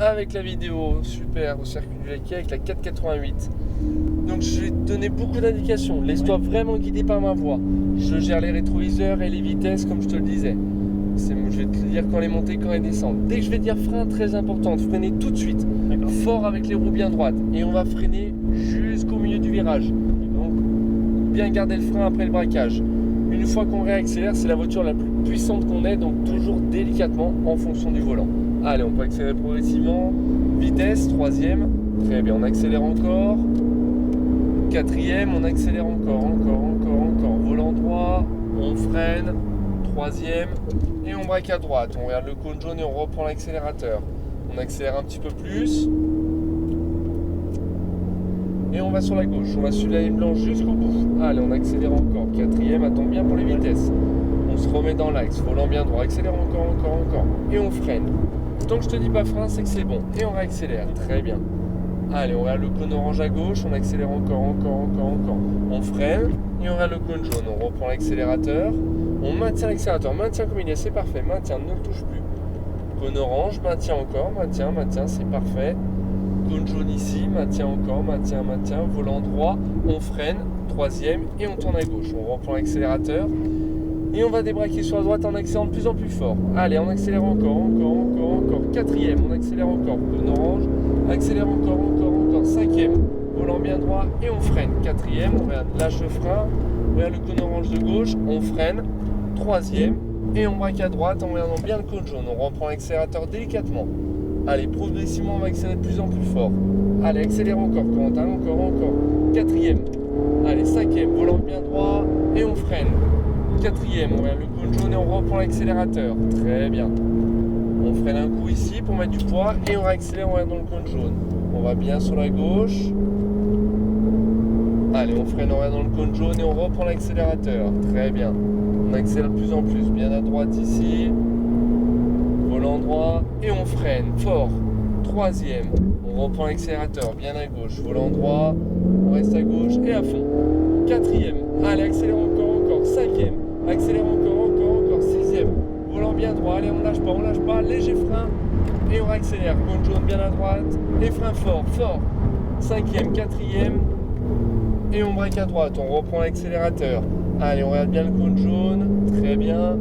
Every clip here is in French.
avec la vidéo super au circuit du Laquais avec la 488. Donc je vais te donner beaucoup d'indications. Laisse-toi vraiment guider par ma voix. Je gère les rétroviseurs et les vitesses comme je te le disais. Je vais te dire quand les monter, quand les descendre. Dès que je vais dire frein, très important, de freiner tout de suite. Fort avec les roues bien droites. Et on va freiner jusqu'au milieu du virage. Donc bien garder le frein après le braquage. Une fois qu'on réaccélère, c'est la voiture la plus puissante qu'on ait, donc toujours délicatement en fonction du volant. Allez, on peut accélérer progressivement. Vitesse, troisième. Très bien, on accélère encore. Quatrième, on accélère encore. Volant droit, on freine. Troisième, et on braque à droite. On regarde le cône jaune et on reprend l'accélérateur. On accélère un petit peu plus. Et on va sur la gauche. On va suivre la ligne blanche jusqu'au bout. Allez, on accélère encore. Quatrième, attends bien pour les vitesses. On se remet dans l'axe. Volant bien droit. Accélère encore. Et on freine. Tant que je te dis pas frein, c'est que c'est bon. Et on réaccélère. Très bien. Allez, on regarde le cône orange à gauche. On accélère encore. On freine. Et on regarde le cône jaune. On reprend l'accélérateur. On maintient l'accélérateur. Maintient comme il est. C'est parfait. Maintient. Ne le touche plus. Cône orange. Maintient encore. Maintient. C'est parfait. Cône jaune ici, maintient. Volant droit, on freine, troisième, et on tourne à gauche. On reprend l'accélérateur, et on va débraquer sur la droite en accélérant de plus en plus fort. Allez, on accélère encore. Quatrième, on accélère encore. Cône orange, accélère encore. Cinquième, volant bien droit, et on freine. Quatrième, on regarde, lâche le frein, on regarde le cône orange de gauche, on freine. Troisième, et on braque à droite en regardant bien le cône jaune. On reprend l'accélérateur délicatement. Allez, progressivement, on va accélérer de plus en plus fort. Allez, accélère encore, Corentin, encore. Quatrième. Allez, cinquième, volant bien droit, et on freine. Quatrième, on regarde le cône jaune et on reprend l'accélérateur. Très bien. On freine un coup ici pour mettre du poids, et on réaccélère en regardant le cône jaune. On va bien sur la gauche. Allez, on freine en regardant le cône jaune et on reprend l'accélérateur. Très bien. On accélère de plus en plus, bien à droite ici. Volant droit et on freine fort. Troisième, on reprend l'accélérateur bien à gauche. Volant droit, on reste à gauche et à fond. Quatrième, allez, accélère encore. Cinquième, accélère encore. Sixième, volant bien droit, allez, on lâche pas. Léger frein et on accélère. Cône jaune bien à droite et frein fort. Cinquième, quatrième et on braque à droite. On reprend l'accélérateur. Allez, on regarde bien le cône jaune, très bien,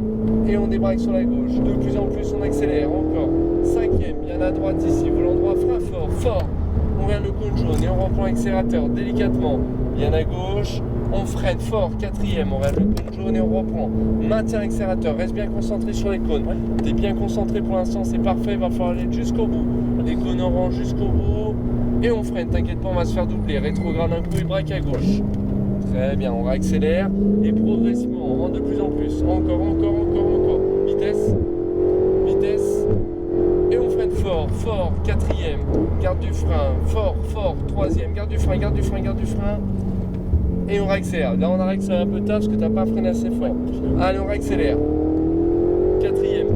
et on débraque sur la gauche. De plus en plus, on accélère encore. Cinquième, bien à droite ici, volant droit, frein fort. On regarde le cône jaune et on reprend l'accélérateur délicatement. Bien à gauche, on freine fort. Quatrième, on regarde le cône jaune et on reprend. Maintient l'accélérateur, reste bien concentré sur les cônes. T'es bien concentré pour l'instant, c'est parfait, il va falloir aller jusqu'au bout. Les cônes orange jusqu'au bout, et on freine, t'inquiète pas, on va se faire doubler. Rétrograde un coup et braque à gauche. Très bien, on réaccélère et progressivement, on rentre de plus en plus. Encore. Vitesse. Et on freine fort. Quatrième, garde du frein. Fort. Troisième, garde du frein. Et on réaccélère. Là, on a réaccéléré un peu tard parce que tu n'as pas freiné assez fort. Allez, on réaccélère. Quatrième.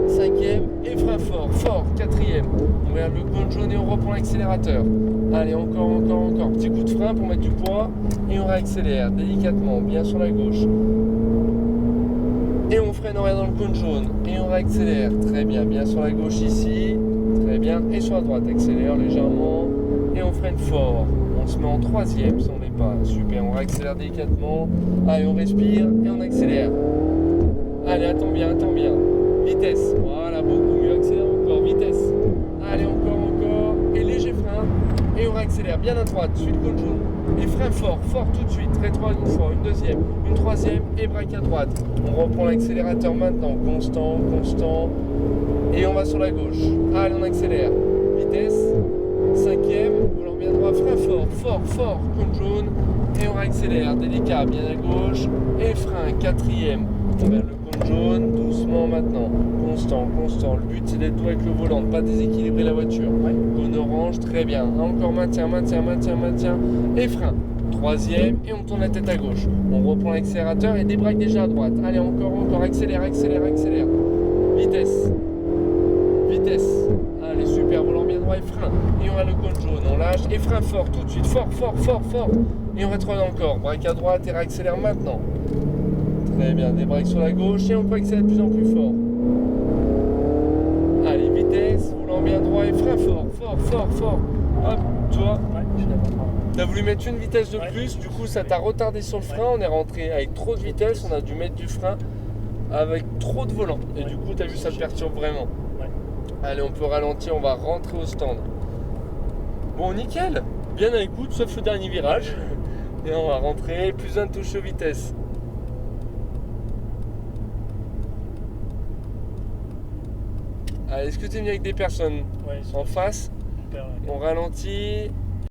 Cinquième et frein fort. Quatrième. On regarde le cône jaune et on reprend l'accélérateur. Allez, encore. Petit coup de frein pour mettre du poids. Et on réaccélère délicatement, bien sur la gauche. Et on freine en regardant le cône jaune. Et on réaccélère. Très bien, bien sur la gauche ici. Très bien. Et sur la droite, accélère légèrement. Et on freine fort. On se met en troisième si on n'est pas. Super, on réaccélère délicatement. Allez, on respire et on accélère. Allez, attends bien. Vitesse. Voilà, beaucoup mieux. Accélère encore. Vitesse. Allez, encore. Et léger frein. Et on réaccélère bien à droite. Suite cône jaune. Et frein fort tout de suite. Rétro une fois, une deuxième, une troisième. Et braque à droite. On reprend l'accélérateur maintenant. Constant. Et on va sur la gauche. Allez, on accélère. Vitesse. Cinquième. Volant bien droit. Frein fort. Cône jaune. Et on réaccélère. Délicat. Bien à gauche. Et frein. Quatrième. On vers le cône jaune, doucement maintenant, constant. Le but c'est d'être doux avec le volant, de ne pas déséquilibrer la voiture. Cône orange, très bien. Encore maintien. Et frein. Troisième, et on tourne la tête à gauche. On reprend l'accélérateur et débraque déjà à droite. Allez, encore. Accélère. Vitesse. Allez, super, volant bien droit et frein. Et on a le cône jaune, on lâche et frein fort tout de suite. Fort. Et on rétrograde encore. Braque à droite et réaccélère maintenant. Très bien, des breaks sur la gauche et on peut accélérer de plus en plus fort. Allez, vitesse, volant bien droit et frein. frein fort, fort, fort, fort. Hop, tu vois. Ouais, je suis d'accord. T'as voulu mettre une vitesse de Ouais. plus, du coup ça t'a retardé sur le frein, on est rentré avec trop de vitesse, on a dû mettre du frein avec trop de volant. Et Ouais. du coup t'as vu ça te perturbe vraiment. Ouais. Allez, on peut ralentir, on va rentrer au stand. Bon, nickel, bien à l'écoute, sauf le dernier virage. Et on va rentrer, plus un touche aux vitesses. Allez, est-ce que tu es venu avec des personnes Ouais, en face? super, ouais. On ralentit.